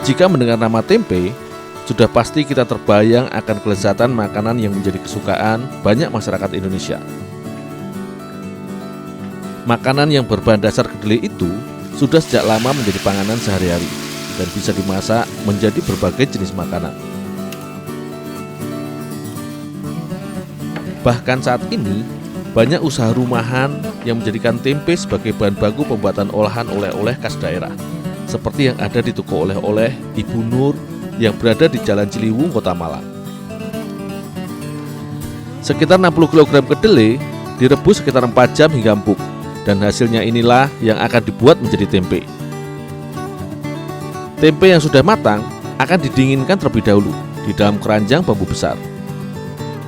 Jika mendengar nama tempe, sudah pasti kita terbayang akan kelezatan makanan yang menjadi kesukaan banyak masyarakat Indonesia. Makanan yang berbahan dasar kedelai itu sudah sejak lama menjadi panganan sehari-hari dan bisa dimasak menjadi berbagai jenis makanan. Bahkan saat ini, banyak usaha rumahan yang menjadikan tempe sebagai bahan baku pembuatan olahan oleh-oleh khas daerah, seperti yang ada di toko oleh-oleh Ibu Nur yang berada di Jalan Ciliwung, Kota Malang. Sekitar 60 kg kedelai direbus sekitar 4 jam hingga empuk, dan hasilnya inilah yang akan dibuat menjadi tempe. Tempe yang sudah matang akan didinginkan terlebih dahulu di dalam keranjang bambu besar.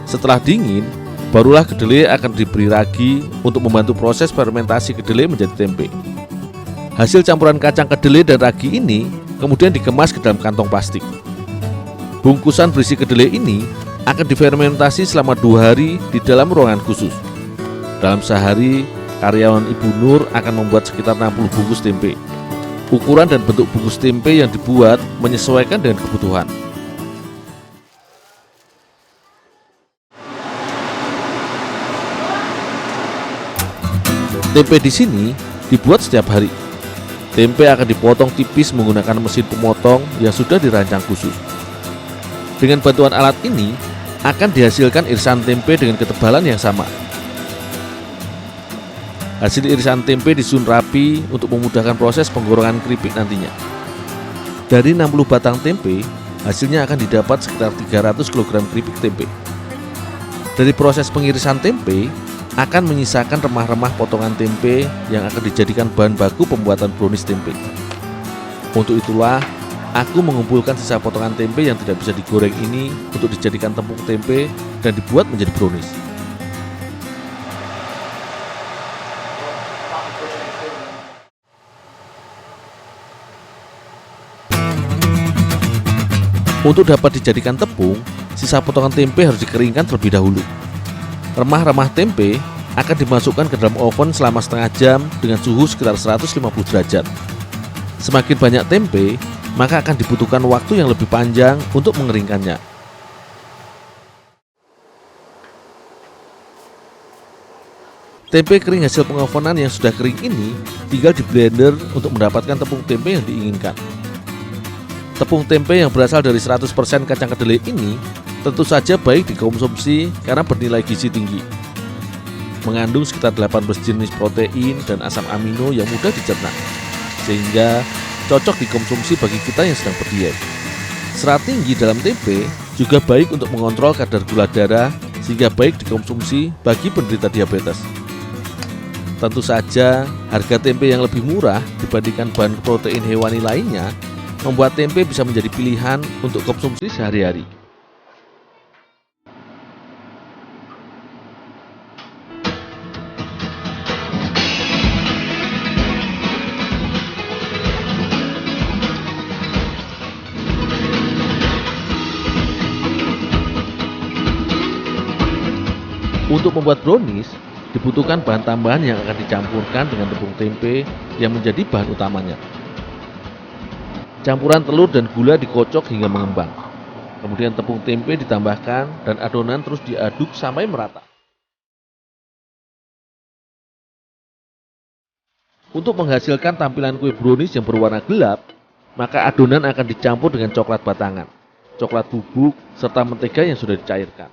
Setelah dingin, barulah kedelai akan diberi ragi untuk membantu proses fermentasi kedelai menjadi tempe. Hasil campuran kacang kedelai dan ragi ini kemudian dikemas ke dalam kantong plastik. Bungkusan berisi kedelai ini akan difermentasi selama 2 hari di dalam ruangan khusus. Dalam sehari, karyawan Ibu Nur akan membuat sekitar 60 bungkus tempe. Ukuran dan bentuk bungkus tempe yang dibuat menyesuaikan dengan kebutuhan. Tempe di sini dibuat setiap hari. Tempe akan dipotong tipis menggunakan mesin pemotong yang sudah dirancang khusus. Dengan bantuan alat ini akan dihasilkan irisan tempe dengan ketebalan yang sama. Hasil irisan tempe disusun rapi untuk memudahkan proses penggorengan keripik nantinya. Dari 60 batang tempe, hasilnya akan didapat sekitar 300 kg keripik tempe. Dari proses pengirisan tempe, akan menyisakan remah-remah potongan tempe yang akan dijadikan bahan baku pembuatan brownies tempe. Untuk itulah, aku mengumpulkan sisa potongan tempe yang tidak bisa digoreng ini untuk dijadikan tepung tempe dan dibuat menjadi brownies. Untuk dapat dijadikan tepung, sisa potongan tempe harus dikeringkan terlebih dahulu. Remah-remah tempe akan dimasukkan ke dalam oven selama setengah jam dengan suhu sekitar 150 derajat. Semakin banyak tempe, maka akan dibutuhkan waktu yang lebih panjang untuk mengeringkannya. Tempe kering hasil pengovenan yang sudah kering ini tinggal di blender untuk mendapatkan tepung tempe yang diinginkan. Tepung tempe yang berasal dari 100% kacang kedelai ini tentu saja baik dikonsumsi karena bernilai gizi tinggi. Mengandung sekitar 18 jenis protein dan asam amino yang mudah dicerna, sehingga cocok dikonsumsi bagi kita yang sedang berdiet. Serat tinggi dalam tempe juga baik untuk mengontrol kadar gula darah, sehingga baik dikonsumsi bagi penderita diabetes. Tentu saja, harga tempe yang lebih murah dibandingkan bahan protein hewani lainnya membuat tempe bisa menjadi pilihan untuk konsumsi sehari-hari. Untuk membuat brownies, dibutuhkan bahan tambahan yang akan dicampurkan dengan tepung tempe yang menjadi bahan utamanya. Campuran telur dan gula dikocok hingga mengembang. Kemudian tepung tempe ditambahkan dan adonan terus diaduk sampai merata. Untuk menghasilkan tampilan kue brownies yang berwarna gelap, maka adonan akan dicampur dengan coklat batangan, coklat bubuk, serta mentega yang sudah dicairkan.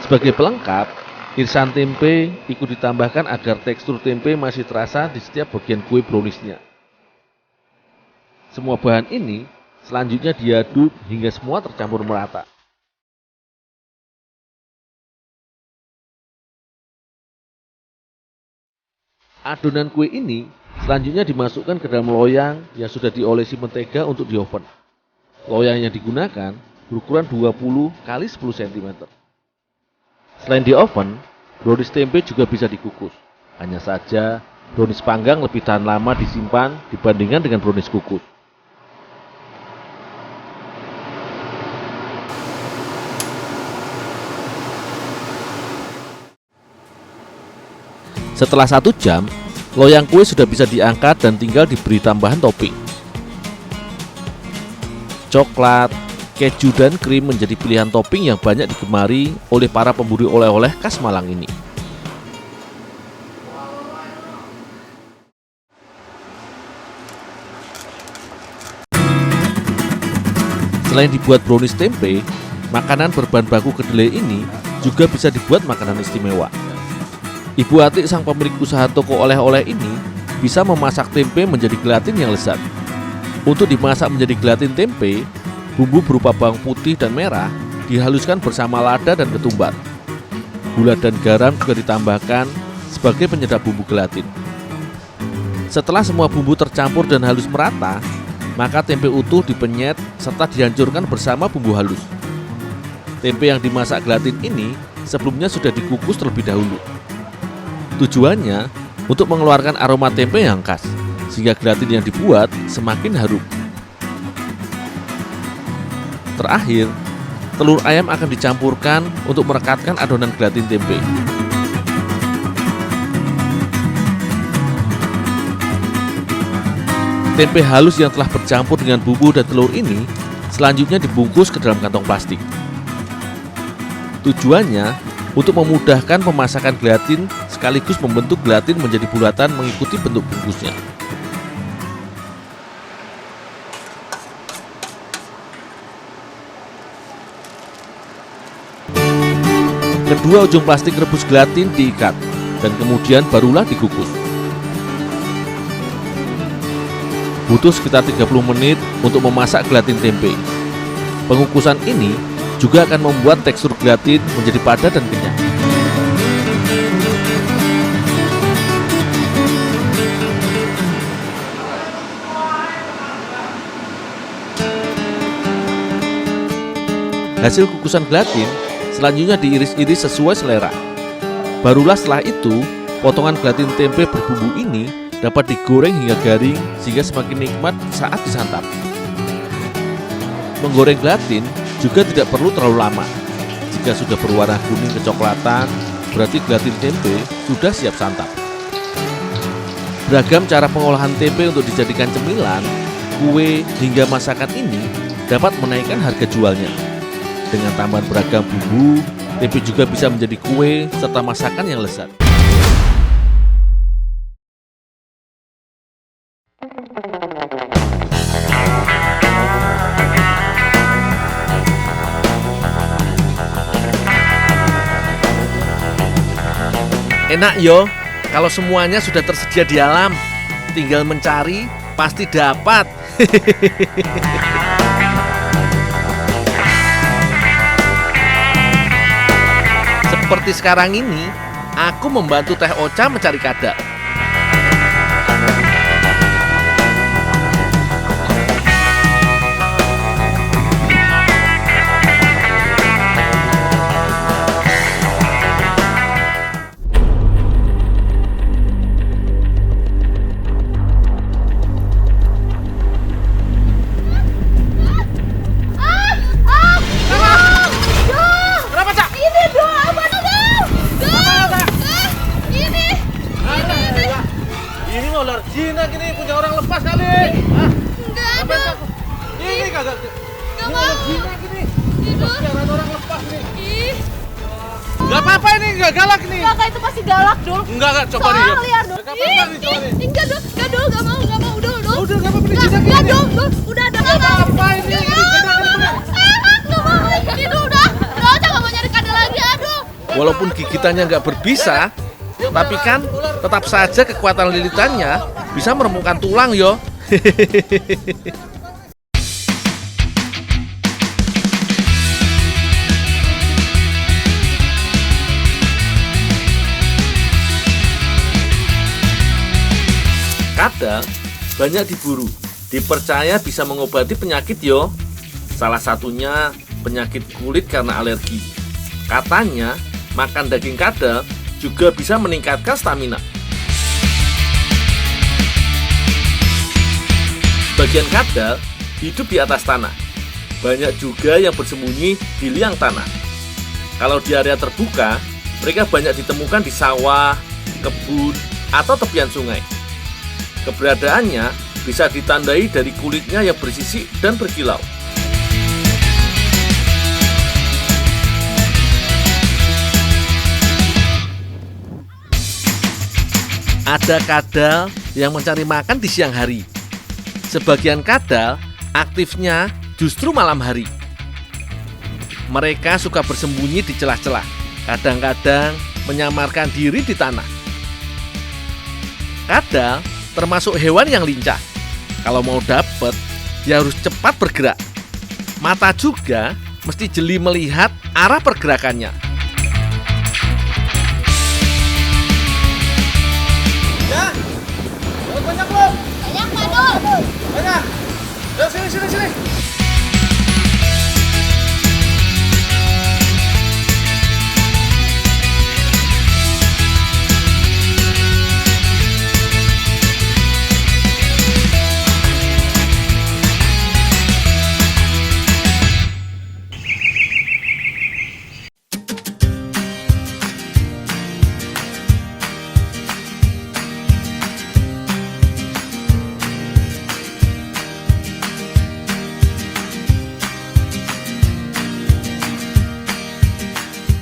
Sebagai pelengkap, irisan tempe ikut ditambahkan agar tekstur tempe masih terasa di setiap bagian kue browniesnya. Semua bahan ini selanjutnya diaduk hingga semua tercampur merata. Adonan kue ini selanjutnya dimasukkan ke dalam loyang yang sudah diolesi mentega untuk di oven. Loyang yang digunakan berukuran 20 x 10 cm. Selain di oven, brownies tempe juga bisa dikukus. Hanya saja, brownies panggang lebih tahan lama disimpan dibandingkan dengan brownies kukus. Setelah 1 jam, loyang kue sudah bisa diangkat dan tinggal diberi tambahan topping. coklat, keju, dan krim menjadi pilihan topping yang banyak digemari oleh para pemburu oleh-oleh khas Malang ini. Selain dibuat brownies tempe, makanan berbahan baku kedelai ini juga bisa dibuat makanan istimewa. Ibu Atik, sang pemilik usaha toko oleh-oleh ini, bisa memasak tempe menjadi gelatin yang lezat. Untuk dimasak menjadi gelatin tempe, bumbu berupa bawang putih dan merah dihaluskan bersama lada dan ketumbar. Gula dan garam juga ditambahkan sebagai penyedap bumbu gelatin. Setelah semua bumbu tercampur dan halus merata, maka tempe utuh dipenyet serta dihancurkan bersama bumbu halus. Tempe yang dimasak gelatin ini sebelumnya sudah dikukus terlebih dahulu. Tujuannya untuk mengeluarkan aroma tempe yang khas, sehingga gelatin yang dibuat semakin harum. Terakhir, telur ayam akan dicampurkan untuk merekatkan adonan gelatin tempe. Tempe halus yang telah bercampur dengan bumbu dan telur ini selanjutnya dibungkus ke dalam kantong plastik. Tujuannya untuk memudahkan pemasakan gelatin sekaligus membentuk gelatin menjadi bulatan mengikuti bentuk bungkusnya. Kedua ujung plastik rebus gelatin diikat dan kemudian barulah dikukus. Butuh sekitar 30 menit untuk memasak gelatin tempe. Pengukusan ini juga akan membuat tekstur gelatin menjadi padat dan kenyal. Hasil kukusan gelatin selanjutnya diiris-iris sesuai selera. Barulah setelah itu, potongan gelatin tempe berbumbu ini dapat digoreng hingga garing sehingga semakin nikmat saat disantap. Menggoreng gelatin juga tidak perlu terlalu lama. Jika sudah berwarna kuning kecoklatan, berarti gelatin tempe sudah siap santap. Beragam cara pengolahan tempe untuk dijadikan cemilan, kue, hingga masakan ini dapat menaikkan harga jualnya. Dengan tambahan beragam bumbu, tempe juga bisa menjadi kue serta masakan yang lezat. Enak yo, kalau semuanya sudah tersedia di alam, tinggal mencari pasti dapat. Seperti sekarang ini, aku membantu Teh Ocha mencari kadal. Ular Cina gini punya orang lepas kali. Hah? Enggak ada. Ini kagak. Enggak Ini mau. ular Cina gini. Tidur. Punya orang lepas nih. Ih, Enggak apa-apa ini, enggak galak nih. kakak itu pasti galak, Dul. Enggak coba nih. Soal liar, Dul. Enggak apa-apa nih, coba nih. Enggak, Dul. Enggak, Dul. Enggak mau, Dul. Udah enggak apa-apa nih Enggak, Cina enggak, gini. Dul. Dul, udah ada Enggak kakak. apa-apa ini. Enggak Ini mau. Cina gini. Enggak mau. Ini udah. Udah aja enggak mau nyari kadal lagi, aduh. Walaupun gigitannya nggak berbisa, tapi kan tetap saja kekuatan lilitannya bisa meremukkan tulang yo. Kadal banyak diburu, dipercaya bisa mengobati penyakit yo. Salah satunya penyakit kulit karena alergi. Katanya makan daging kadal juga bisa meningkatkan stamina. Bagian kadal hidup di atas tanah. Banyak juga yang bersembunyi di liang tanah. Kalau di area terbuka, mereka banyak ditemukan di sawah, kebun, atau tepian sungai. Keberadaannya bisa ditandai dari kulitnya yang bersisik dan berkilau. Ada kadal yang mencari makan di siang hari. Sebagian kadal aktifnya justru malam hari. Mereka suka bersembunyi di celah-celah, kadang-kadang menyamarkan diri di tanah. Kadal termasuk hewan yang lincah. Kalau mau dapet, dia harus cepat bergerak. Mata juga mesti jeli melihat arah pergerakannya. Ya, dapat banyak belum? Banyak Pak Dul. Banyak. Ya, sini.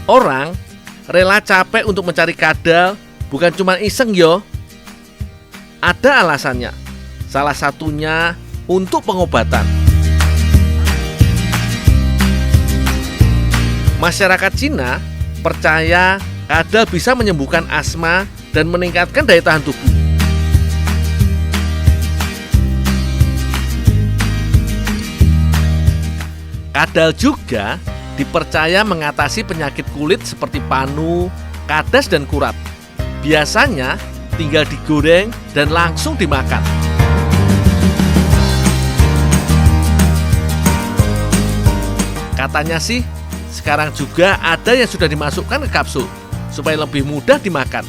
Orang rela capek untuk mencari kadal bukan cuma iseng yo. Ada alasannya. Salah satunya untuk pengobatan. Masyarakat Cina percaya kadal bisa menyembuhkan asma dan meningkatkan daya tahan tubuh. Kadal juga dipercaya mengatasi penyakit kulit seperti panu, kadas, dan kurat. Biasanya tinggal digoreng dan langsung dimakan. Katanya sih, sekarang juga ada yang sudah dimasukkan ke kapsul supaya lebih mudah dimakan.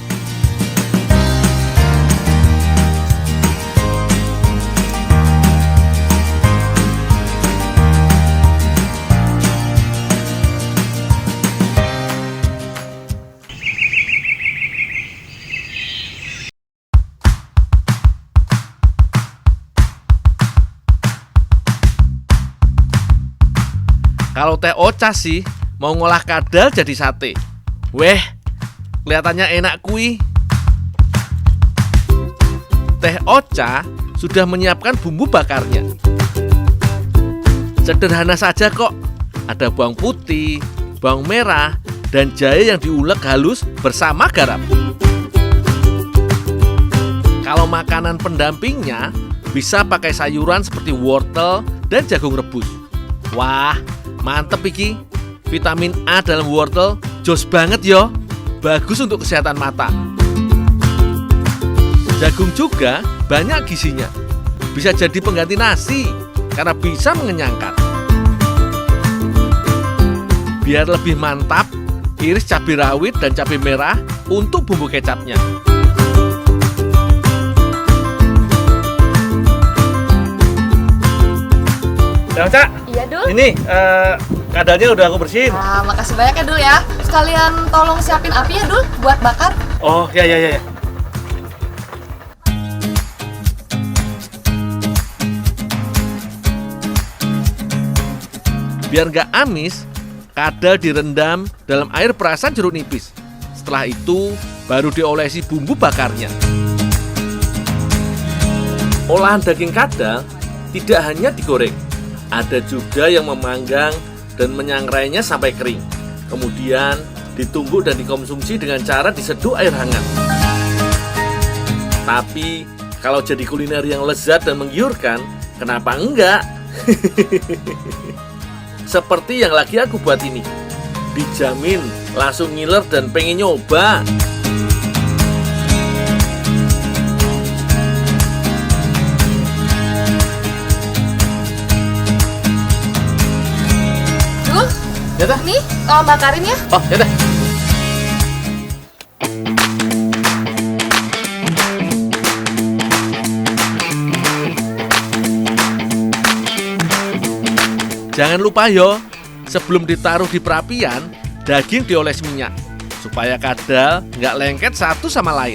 Kalau Teh Ocha sih mau ngolah kadal jadi sate. Weh, kelihatannya enak kui. Teh Ocha sudah menyiapkan bumbu bakarnya. Sederhana saja kok. Ada bawang putih, bawang merah, dan jahe yang diulek halus bersama garam. Kalau makanan pendampingnya bisa pakai sayuran seperti wortel dan jagung rebus. Wah, mantep iki. Vitamin A dalam wortel jos banget yo. Bagus untuk kesehatan mata. Jagung juga banyak gizinya. Bisa jadi pengganti nasi karena bisa mengenyangkan. Biar lebih mantap, iris cabai rawit dan cabai merah untuk bumbu kecapnya. Ya, Cak. Iya Dul. Ini kadalnya udah aku bersihin. Nah, makasih banyak ya Dul ya. Sekalian tolong siapin api ya Dul buat bakar. Oh, ya. Biar nggak amis, kadal direndam dalam air perasan jeruk nipis. Setelah itu, baru diolesi bumbu bakarnya. Olahan daging kadal tidak hanya digoreng, ada juga yang memanggang dan menyangrainya sampai kering. Kemudian ditumbuk dan dikonsumsi dengan cara diseduh air hangat. Tapi kalau jadi kuliner yang lezat dan menggiurkan, kenapa enggak? Seperti yang lagi aku buat ini. Dijamin langsung ngiler dan pengen nyoba. Dul, Ya dah. nih tolong bakarin ya. Oh, ya dah. Jangan lupa yo, sebelum ditaruh di perapian, daging dioles minyak supaya kadal nggak lengket satu sama lain.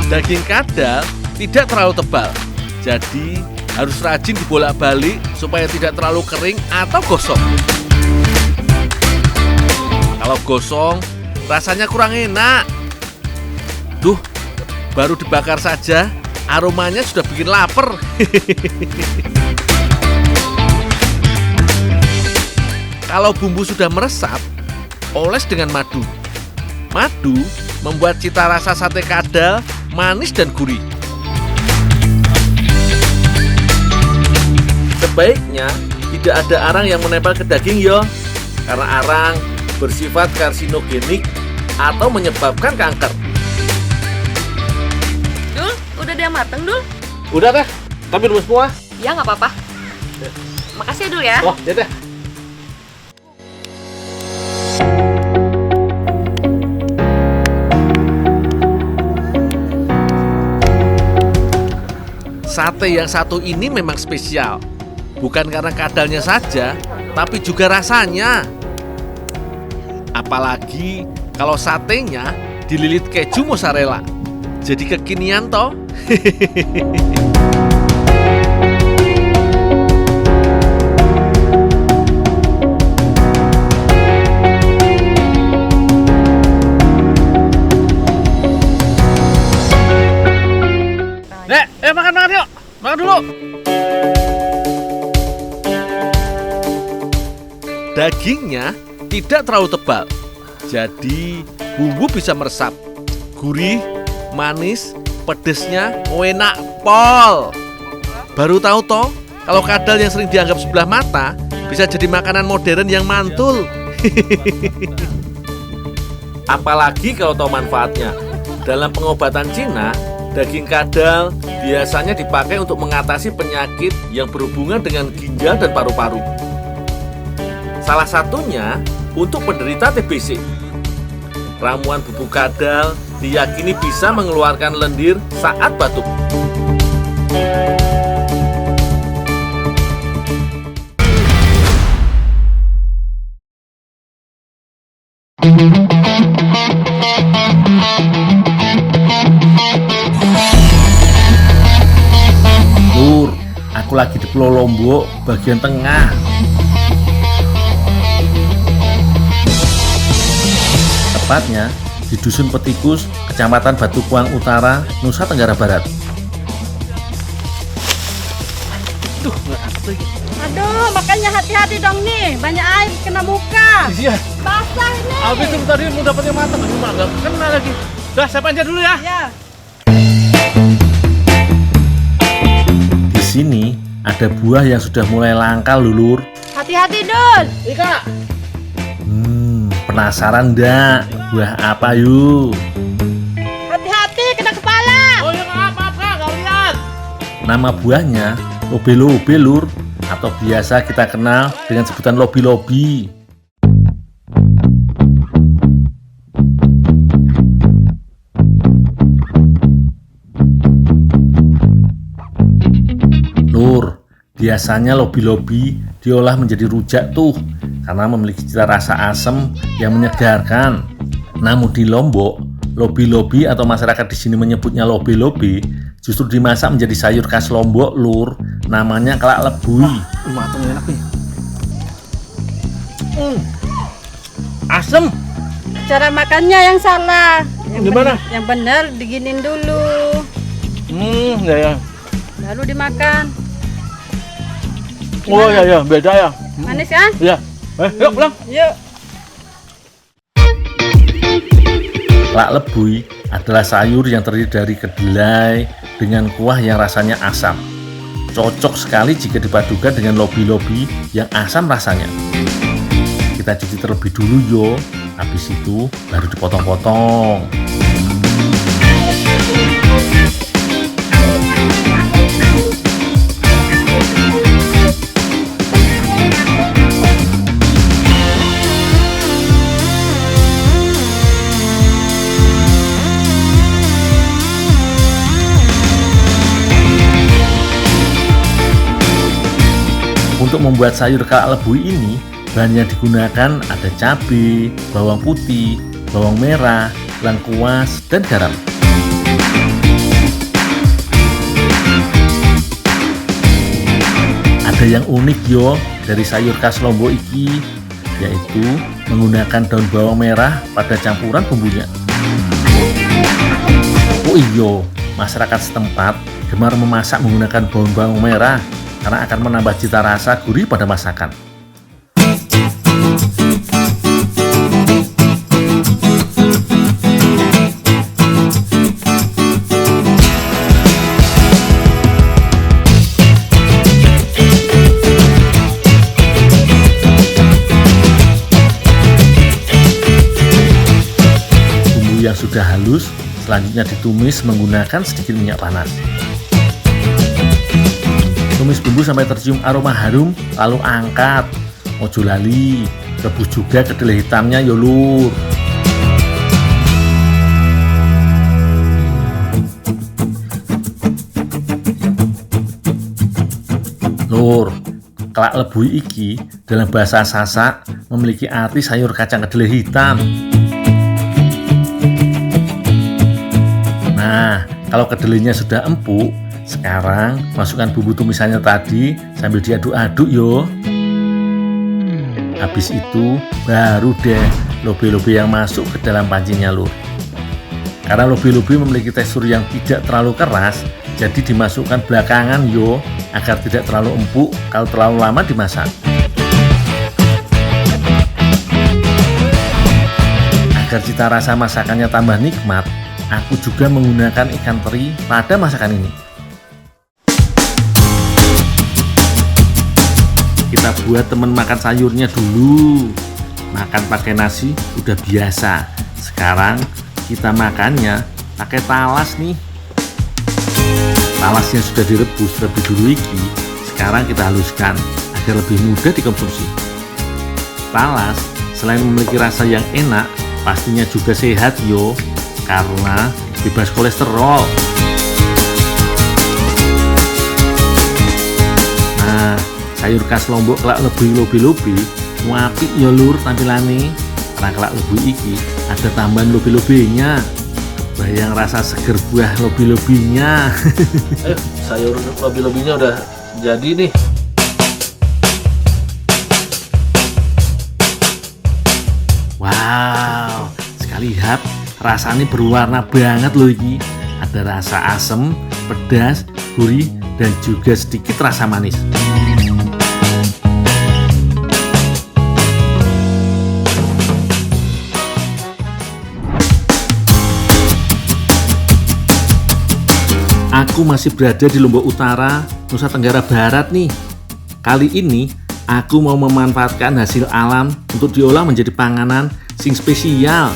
Daging kadal tidak terlalu tebal, jadi Harus rajin dibolak-balik supaya tidak terlalu kering atau gosong. Kalau gosong, rasanya kurang enak. Duh, baru dibakar saja, aromanya sudah bikin lapar. Kalau bumbu sudah meresap, oles dengan madu. Madu membuat cita rasa sate kadal manis dan gurih. Sebaiknya tidak ada arang yang menempel ke daging yo, karena arang bersifat karsinogenik atau menyebabkan kanker. Dul, udah dia mateng, Dul? Udah teh, tapi belum semua. Ya, nggak apa-apa. Makasih ya, Dul ya. Wah, ya teh. Sate yang satu ini memang spesial. Bukan karena kadalnya saja, tapi juga rasanya. Apalagi kalau satenya dililit keju mozzarella. Jadi kekinian toh. Nek, makan yuk. Makan dulu. Dagingnya tidak terlalu tebal, jadi bumbu bisa meresap. Gurih, manis, pedesnya enak pol. Baru tahu toh, kalau kadal yang sering dianggap sebelah mata bisa jadi makanan modern yang mantul. Apalagi kalau tahu manfaatnya. Dalam pengobatan Cina, daging kadal biasanya dipakai untuk mengatasi penyakit yang berhubungan dengan ginjal dan paru-paru. Salah satunya untuk penderita TBC. Ramuan bubuk kadal diyakini bisa mengeluarkan lendir saat batuk. Lur, aku lagi di Pulau Lombok, bagian tengah. Tepatnya di Dusun Petikus, Kecamatan Batukuang Utara, Nusa Tenggara Barat. Aduh, makanya hati-hati dong nih, banyak air kena muka. Iya. Basah ini. Habis itu tadi mau dapat yang matang, cuma nggak kena lagi. Dah, saya panjat dulu ya. Ya. Di sini ada buah yang sudah mulai langka, Lulur. Hati-hati, Dul. Ika. Penasaran ndak? Buah apa yuk? Hati-hati kena kepala. Oh ya maaf Kak, nggak lihat. Nama buahnya lobe-lobe, Lur, atau biasa kita kenal dengan sebutan lobi-lobi. Lur, biasanya lobi-lobi diolah menjadi rujak tuh karena memiliki cita rasa asam yang menyegarkan. Namun di Lombok, lobi-lobi atau masyarakat di sini menyebutnya lobe-lobe justru dimasak menjadi sayur khas Lombok, Lur. Namanya kelak lebui. Matang enak nih. Asem. Cara makannya yang salah. Gimana? Yang benar diginin dulu, Ya. baru dimakan. Oh ya, beda ya. Manis kan? Ya. Yuk pulang. Yuk. Kelak lebui adalah sayur yang terdiri dari kedelai dengan kuah yang rasanya asam. Cocok sekali jika dipadukan dengan lobi-lobi yang asam rasanya. Kita cuci terlebih dulu yo, habis itu baru dipotong-potong. Untuk membuat sayur kelak lebui ini, bahan yang digunakan ada cabai, bawang putih, bawang merah, lengkuas, dan garam. Ada yang unik yo dari sayur khas Lombok iki, yaitu menggunakan daun bawang merah pada campuran bumbunya. Oh iya, masyarakat setempat gemar memasak menggunakan bawang merah karena akan menambah cita rasa gurih pada masakan. Yang sudah halus, selanjutnya ditumis menggunakan sedikit minyak panas. Tumis bumbu sampai tercium aroma harum, lalu angkat. Ojo lali, rebus juga kedelai hitamnya yo lur. Lur, kelak lebui iki dalam bahasa Sasak memiliki arti sayur kacang kedelai hitam. Nah, kalau kedelainya sudah empuk, sekarang masukkan bumbu tumisannya tadi sambil diaduk-aduk yo. Habis itu baru deh lobe-lobe yang masuk ke dalam pancinya lur. Karena lobe-lobe memiliki tekstur yang tidak terlalu keras, jadi dimasukkan belakangan yo agar tidak terlalu empuk kalau terlalu lama dimasak. Agar cita rasa masakannya tambah nikmat, aku juga menggunakan ikan teri pada masakan ini. Kita buat temen makan sayurnya dulu. Makan pakai nasi udah biasa. Sekarang kita makannya pakai talas nih. Talasnya sudah direbus terlebih dulu iki. Sekarang kita haluskan agar lebih mudah dikonsumsi. Talas selain memiliki rasa yang enak, pastinya juga sehat yo. Karena bebas kolesterol. Nah, sayur khas Lombok kelak lebih lobe-lobe, apik ya lur tampilane. Karena kelak lebu iki ada tambahan lobe-lobenya. Bayang rasa seger buah lobe-lobenya. Ayo, sayur lobe-lobenya udah jadi nih. Wow, sekali lihat rasanya berwarna banget loh ini. Ada rasa asam, pedas, gurih, dan juga sedikit rasa manis. Aku masih berada di Lombok Utara, Nusa Tenggara Barat nih. Kali ini aku mau memanfaatkan hasil alam untuk diolah menjadi panganan sing spesial.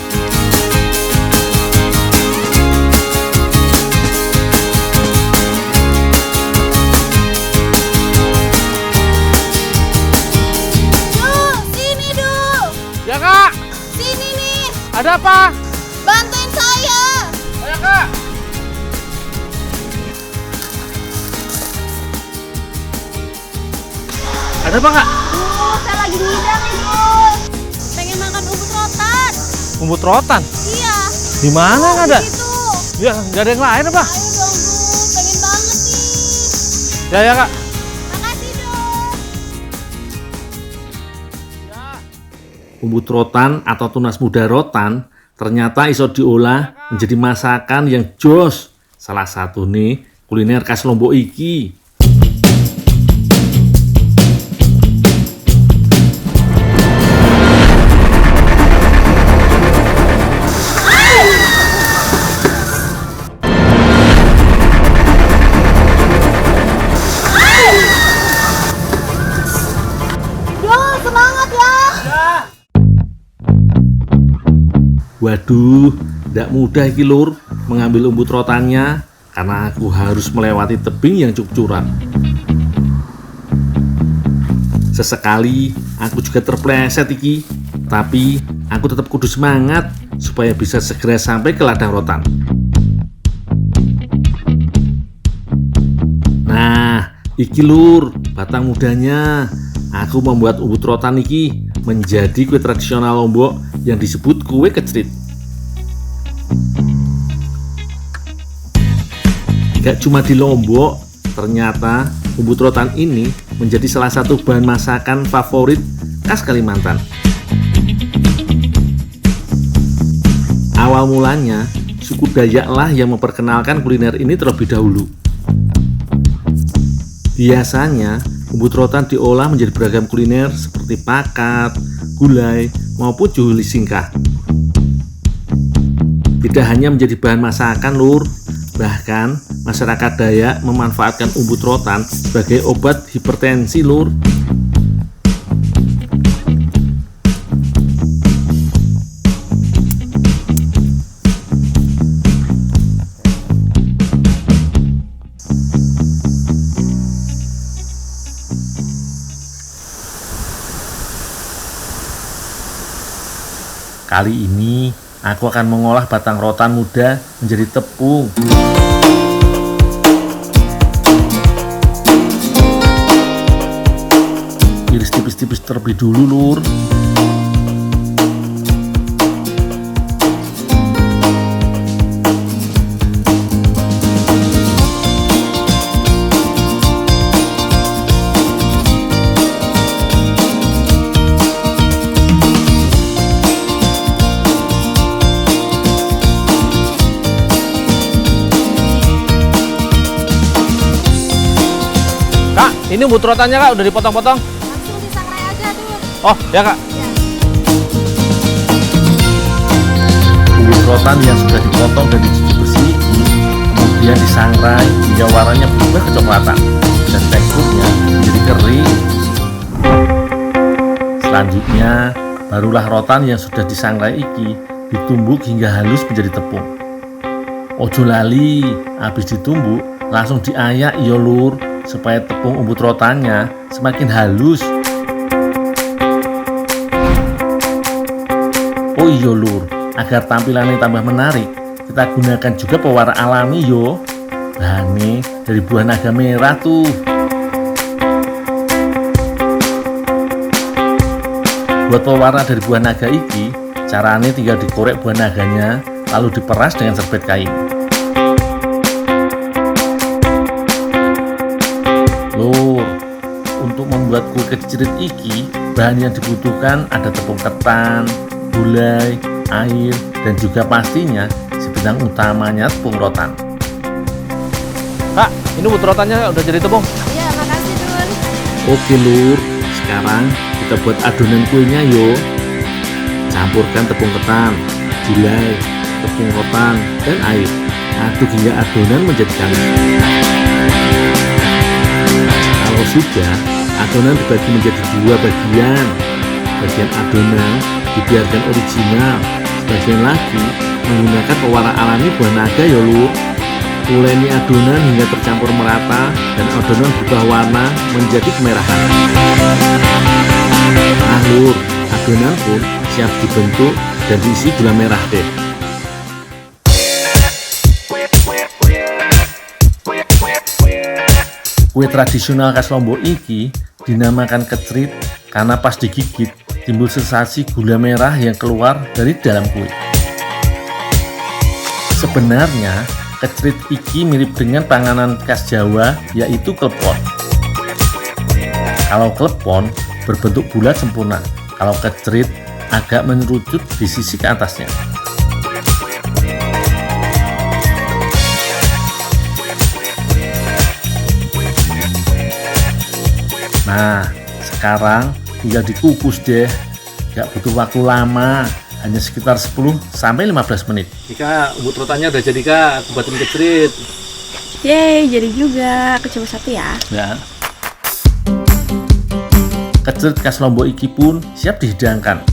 Ada apa? Bantuin saya. Ayo kak. Ada apa kak? Saya lagi ngidam nih, Dul. Pengen makan umbut rotan. Umbut rotan? Iya. Di mana nggak ada? Gitu. Ya, nggak ada yang lain apa? Ayo dong, Dul. Pengen banget nih. Ya kak. Makasih, Dul. Umbut rotan atau tunas muda rotan ternyata iso diolah menjadi masakan yang jos. Salah satu nih kuliner khas Lombok iki. Dul, semangat ya. Waduh, tidak mudah iki lur mengambil umbut rotannya karena aku harus melewati tebing yang cukup curam. Sesekali aku juga terpleset iki, tapi aku tetap kudu semangat supaya bisa segera sampai ke ladang rotan. Nah, iki lur, batang mudanya. Aku membuat umbut rotan iki menjadi kue tradisional Lombok yang disebut kue kecrit. Gak cuma di Lombok, ternyata umbut rotan ini menjadi salah satu bahan masakan favorit khas Kalimantan. Awal mulanya, suku Dayaklah yang memperkenalkan kuliner ini terlebih dahulu. Biasanya, umbut rotan diolah menjadi beragam kuliner seperti pakat, gulai, maupun juli singkah. Tidak hanya menjadi bahan masakan, Lur, bahkan masyarakat Dayak memanfaatkan umbut rotan sebagai obat hipertensi, Lur. Kali ini aku akan mengolah batang rotan muda menjadi tepung. Iris tipis-tipis terlebih dulu, Lur. Kak, ini umbut rotannya Kak udah dipotong-potong. Langsung disangrai aja tuh. Oh, ya Kak. Umbut rotan yang sudah dipotong dan dicuci bersih ini kemudian disangrai hingga warnanya berubah kecoklatan dan teksturnya menjadi kering. Selanjutnya, barulah rotan yang sudah disangrai iki ditumbuk hingga halus menjadi tepung. Ojo lali, habis ditumbuk langsung diayak ya, Lur, supaya tepung umbut rotannya semakin halus. Oh iya, Lur, agar tampilannya tambah menarik, kita gunakan juga pewarna alami yo. Bahannya dari buah naga merah tuh. Buat pewarna dari buah naga iki, caranya tinggal dikorek buah naganya lalu diperas dengan serbet kain. Lur, untuk membuat kue kecirit iki, bahan yang dibutuhkan ada tepung ketan, gulai, air, dan juga pastinya sebenang utamanya tepung rotan. Kak, ini umbut rotannya udah jadi tepung. Iya, makasih Dun. Oke, Lur, sekarang kita buat adonan kuenya yo. Campurkan tepung ketan, gulai, tepung rotan, dan air. Aduk hingga adonan menjadi kalis. Kalau sudah, adonan dibagi menjadi dua bagian. Bagian adonan dibiarkan original, sebagian lagi menggunakan pewarna alami buah naga ya, Lur. Uleni adonan hingga tercampur merata dan adonan berubah warna menjadi kemerahan. Nah, Lur, adonan pun siap dibentuk dan diisi gula merah deh. Kue tradisional khas Lombok iki dinamakan kecrit karena pas digigit timbul sensasi gula merah yang keluar dari dalam kue. Sebenarnya kecrit iki mirip dengan panganan khas Jawa yaitu klepon. Kalau klepon berbentuk bulat sempurna, kalau kecrit agak mengerucut di sisi ke atasnya. Nah, sekarang tinggal dikukus deh. Gak butuh waktu lama, hanya sekitar 10-15 menit. Jika umbut rotannya udah jadi Kak, aku buatin kecirit. Yeay, jadi juga. Aku coba satu ya. Ya. Kecrit khas Lombok iki pun siap dihidangkan.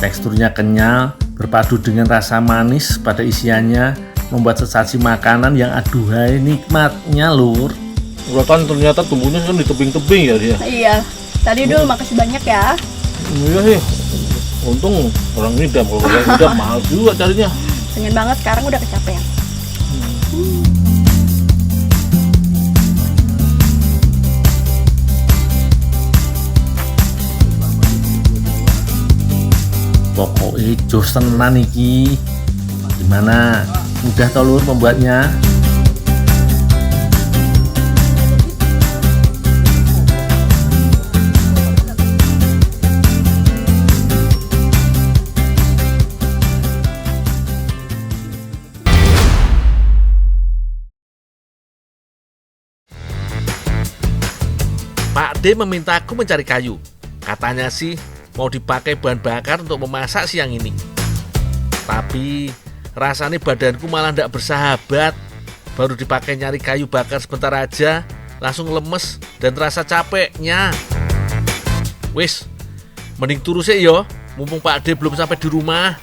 Teksturnya kenyal, berpadu dengan rasa manis pada isiannya, membuat sensasi makanan yang aduhai nikmatnya, Lur. Rotan ternyata tumbuhnya kan di tebing-tebing ya dia. Iya. Tadi Dul, makasih banyak ya. Iya sih. Untung orang ngidam, kalau orang ngidam mahal juga carinya. Pengen banget, sekarang udah kecapean. Pokoknya jos tenan iki. Gimana? Mudah toh, Lur, membuatnya? Ade memintaku mencari kayu. Katanya sih mau dipakai bahan bakar untuk memasak siang ini. Tapi rasanya badanku malah tidak bersahabat. Baru dipakai nyari kayu bakar sebentar aja, langsung lemes dan terasa capeknya. Wis, mending turu sih yo, mumpung Pak Ade belum sampai di rumah.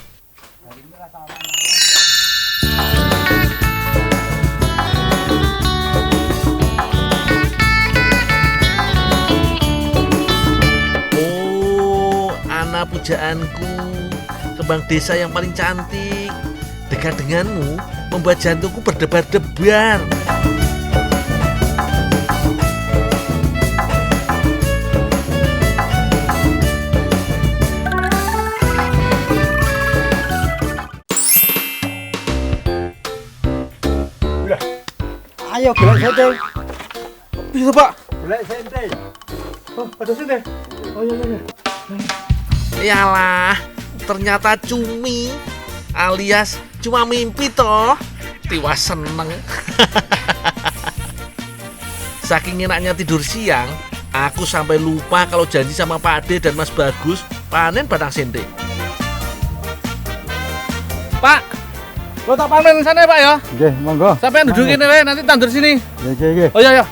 Oh, anak pujaanku, kembang desa yang paling cantik. Dekat denganmu membuat jantungku berdebar-debar. Ayo golek sente. Bisa, Pak. Golek sente. Oh, ada sente. Oh iya. Yalah, ternyata cumi alias cuma mimpi toh. Tiwas seneng. Saking enaknya tidur siang, aku sampai lupa kalau janji sama Pak Ade dan Mas Bagus panen batang sente. Pak, lo tak panen sana Pak ya. Nggih, monggo. Sampai dudukin wae nanti tandur sini. Nggih. Oh iya.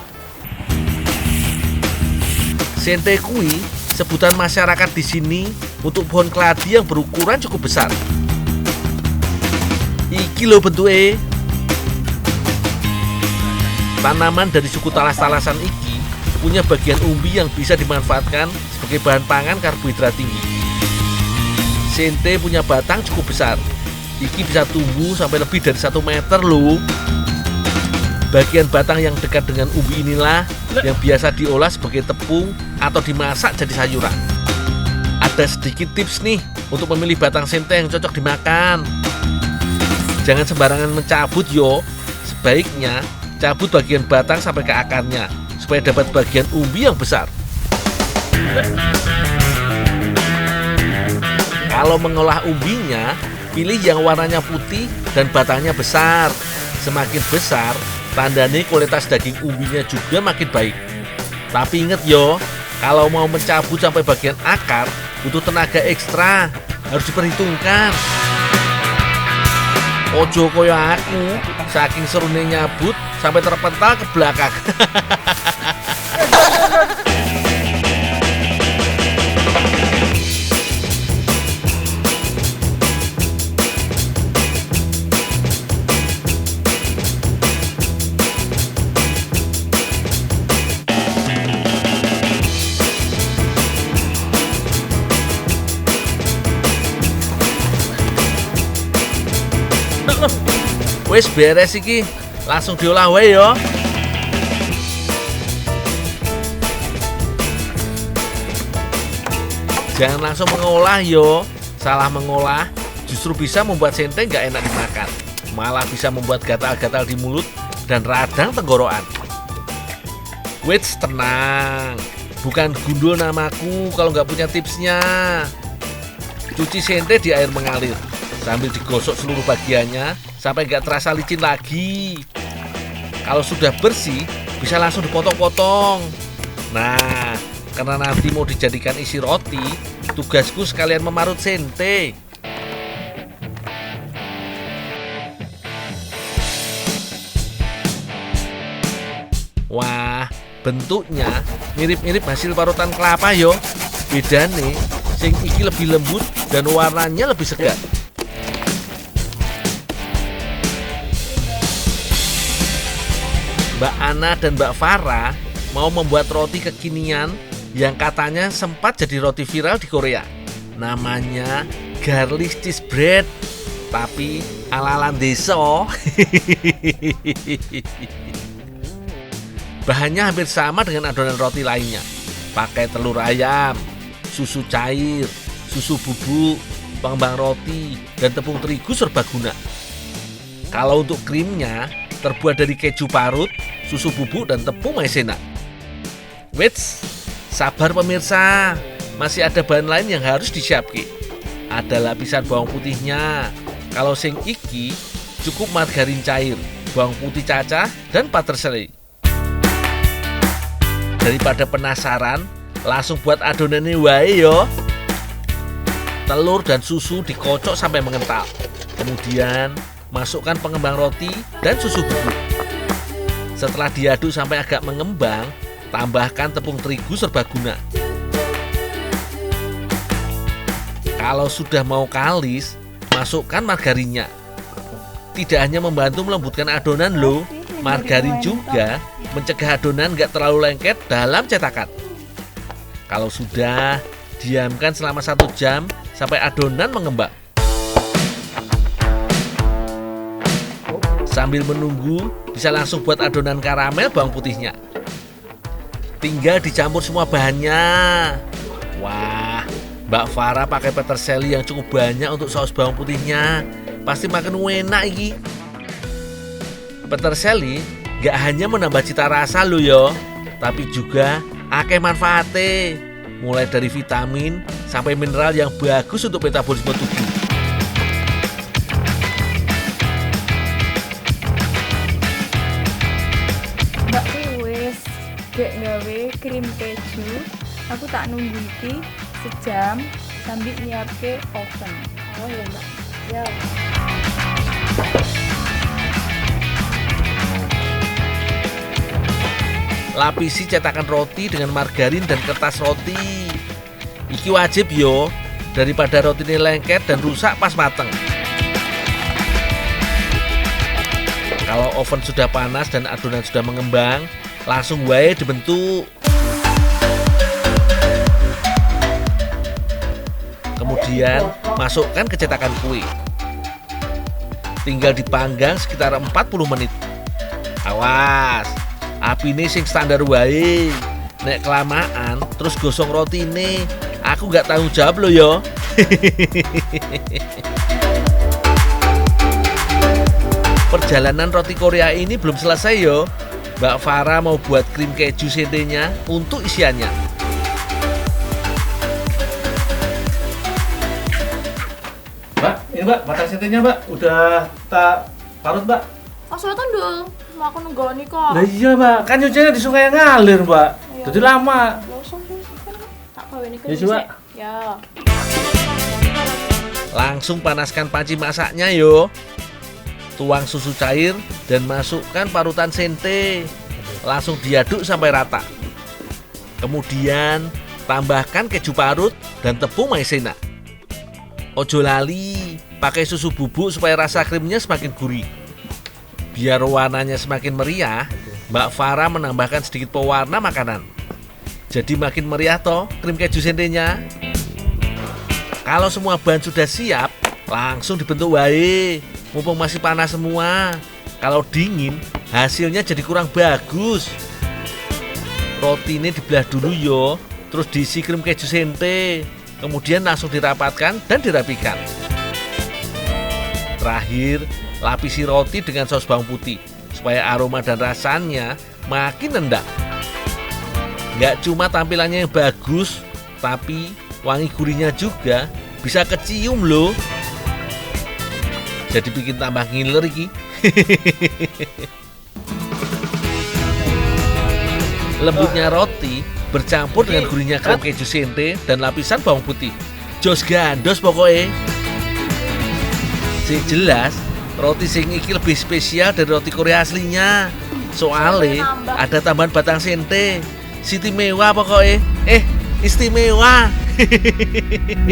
Sente kui sebutan masyarakat di sini untuk pohon keladi yang berukuran cukup besar. Iki lho bentuke. Tanaman dari suku talas-talasan iki punya bagian umbi yang bisa dimanfaatkan sebagai bahan pangan karbohidrat tinggi. Sente punya batang cukup besar. Iki bisa tumbuh sampai lebih dari 1 meter loh. Bagian batang yang dekat dengan umbi inilah yang biasa diolah sebagai tepung atau dimasak jadi sayuran. Ada sedikit tips nih untuk memilih batang sente yang cocok dimakan. Jangan sembarangan mencabut yo. Sebaiknya cabut bagian batang sampai ke akarnya supaya dapat bagian umbi yang besar. Kalau mengolah umbinya, pilih yang warnanya putih dan batangnya besar. Semakin besar, tandanya kualitas daging umbinya juga makin baik. Tapi ingat yo, kalau mau mencabut sampai bagian akar, butuh tenaga ekstra, harus diperhitungkan. Ojo koyo aku, saking serune nyabut sampai terpental ke belakang. Wis beres iki, langsung diolah wae yo. Jangan langsung mengolah yo. Salah mengolah justru bisa membuat sente nggak enak dimakan. Malah bisa membuat gatal-gatal di mulut dan radang tenggorokan. Wits, tenang. Bukan gundul namaku kalau nggak punya tipsnya. Cuci sente di air mengalir sambil digosok seluruh bagiannya sampai nggak terasa licin lagi. Kalau sudah bersih, bisa langsung dipotong-potong. Nah, karena nanti mau dijadikan isi roti, tugasku sekalian memarut sente. Wah, bentuknya mirip-mirip hasil parutan kelapa yo. Bedane, sing iki lebih lembut dan warnanya lebih segar. Mbak Ana dan Mbak Farah mau membuat roti kekinian yang katanya sempat jadi roti viral di Korea. Namanya garlic cheese bread, tapi ala-ala desa. Bahannya hampir sama dengan adonan roti lainnya. Pakai telur ayam, susu cair, susu bubuk, pengembang roti, dan tepung terigu serbaguna. Kalau untuk krimnya terbuat dari keju parut, susu bubuk, dan tepung maizena. Wits, sabar pemirsa, masih ada bahan lain yang harus disiapkan. Ada lapisan bawang putihnya. Kalau sing iki cukup margarin cair, bawang putih cacah, dan parsley. Dan Daripada penasaran, langsung buat adonannya wae yo. Telur dan susu dikocok sampai mengental. Kemudian masukkan pengembang roti dan susu bubuk. Setelah diaduk sampai agak mengembang, tambahkan tepung terigu serbaguna. Kalau sudah mau kalis, masukkan margarinnya. Tidak hanya membantu melembutkan adonan loh, margarin juga mencegah adonan nggak terlalu lengket dalam cetakan. Kalau sudah, diamkan selama 1 jam sampai adonan mengembang. Sambil menunggu, bisa langsung buat adonan karamel bawang putihnya. Tinggal dicampur semua bahannya. Wah, Mbak Farah pakai peterseli yang cukup banyak untuk saus bawang putihnya. Pasti makin enak iki. Peterseli gak hanya menambah cita rasa lo yo, tapi juga akeh manfaatnya. Mulai dari vitamin sampai mineral yang bagus untuk metabolisme tubuh. Mbak wis gek gawe krim keju. Aku tak nunggu iki sejam sambil nyiapke oven. Oh ya Mbak. Ya. Lapisi cetakan roti dengan margarin dan kertas roti. Iki wajib yo, daripada roti ini lengket dan rusak pas mateng. Kalau oven sudah panas dan adonan sudah mengembang, langsung wae dibentuk. Kemudian masukkan ke cetakan kue. Tinggal dipanggang sekitar 40 menit. Awas, api ini sing standar wae. Nek kelamaan terus gosong roti ini, aku gak tanggung jawab loh yo. Perjalanan roti Korea ini belum selesai yo. Mbak Farah mau buat krim keju sentenya untuk isiannya. Mbak, ini Mbak, batang sentenya Mbak, udah tak parut Mbak. Maksudnya kan dong, mau aku nenggoni kok. Lah iya Mbak, kan nyucinya di sungai yang ngalir Mbak. Iya. Jadi lama. Langsung kan tak bawa ini ke Ya, coba. Ya. Langsung panaskan panci masaknya yo. Tuang susu cair dan masukkan parutan sente. Langsung diaduk sampai rata. Kemudian tambahkan keju parut dan tepung maizena. Ojo lali, pakai susu bubuk supaya rasa krimnya semakin gurih. Biar warnanya semakin meriah, Mbak Farah menambahkan sedikit pewarna makanan. Jadi makin meriah toh krim keju sentenya. Kalau semua bahan sudah siap, langsung dibentuk wae. Mumpung masih panas semua. Kalau dingin, hasilnya jadi kurang bagus. Roti ini dibelah dulu yo, terus diisi krim keju sente. Kemudian langsung dirapatkan dan dirapikan. Terakhir, lapisi roti dengan saus bawang putih supaya aroma dan rasanya makin nendang. Nggak cuma tampilannya yang bagus, tapi wangi gurihnya juga bisa kecium loh. Jadi bikin tambah ngiler iki. Lembutnya roti bercampur dengan gurihnya krim keju sente dan lapisan bawang putih. Jos gandos pokoknya. Sing jelas, roti sing iki lebih spesial dari roti Korea aslinya. Soalnya ada tambahan batang sente. Istimewa pokoknya. Istimewa.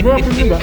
Ini Mbak.